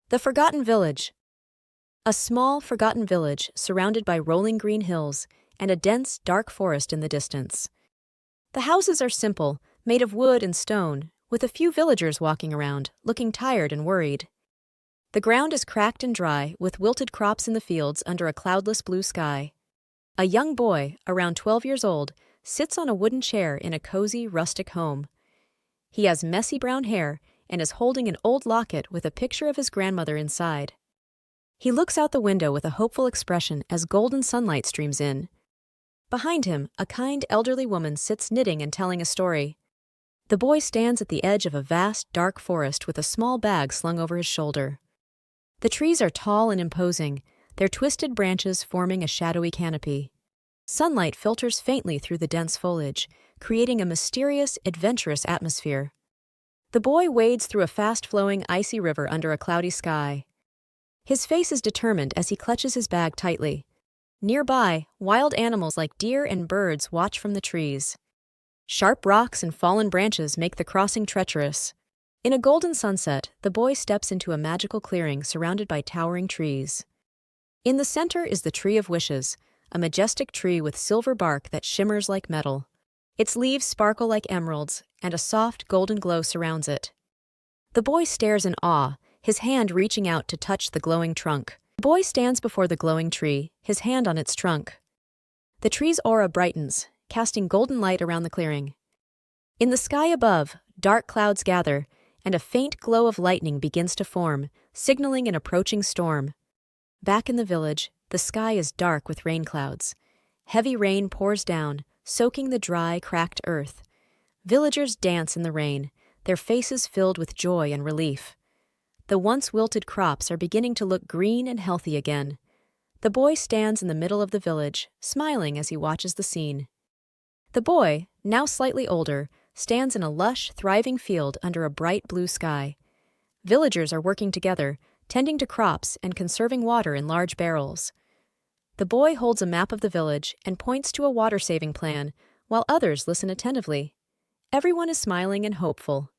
The Forgotten Village. A small, forgotten village surrounded by rolling green hills and a dense, dark forest in the distance. The houses are simple, made of wood and stone, with a few villagers walking around, looking tired and worried. The ground is cracked and dry, with wilted crops in the fields under a cloudless blue sky. A young boy, around 12 years old, sits on a wooden chair in a cozy, rustic home. He has messy brown hair and is holding an old locket with a picture of his grandmother inside. He looks out the window with a hopeful expression as golden sunlight streams in. Behind him, a kind elderly woman sits knitting and telling a story. The boy stands at the edge of a vast, dark forest with a small bag slung over his shoulder. The trees are tall and imposing, their twisted branches forming a shadowy canopy. Sunlight filters faintly through the dense foliage, creating a mysterious, adventurous atmosphere. The boy wades through a fast-flowing, icy river under a cloudy sky. His face is determined as he clutches his bag tightly. Nearby, wild animals like deer and birds watch from the trees. Sharp rocks and fallen branches make the crossing treacherous. In a golden sunset, the boy steps into a magical clearing surrounded by towering trees. In the center is the Tree of Wishes, a majestic tree with silver bark that shimmers like metal. Its leaves sparkle like emeralds, and a soft, golden glow surrounds it. The boy stares in awe, his hand reaching out to touch the glowing trunk. The boy stands before the glowing tree, his hand on its trunk. The tree's aura brightens, casting golden light around the clearing. In the sky above, dark clouds gather, and a faint glow of lightning begins to form, signaling an approaching storm. Back in the village, the sky is dark with rain clouds. Heavy rain pours down, soaking the dry, cracked earth. Villagers dance in the rain, their faces filled with joy and relief. The once wilted crops are beginning to look green and healthy again. The boy stands in the middle of the village, smiling as he watches the scene. The boy, now slightly older, stands in a lush, thriving field under a bright blue sky. Villagers are working together, tending to crops and conserving water in large barrels. The boy holds a map of the village and points to a water-saving plan, while others listen attentively. Everyone is smiling and hopeful.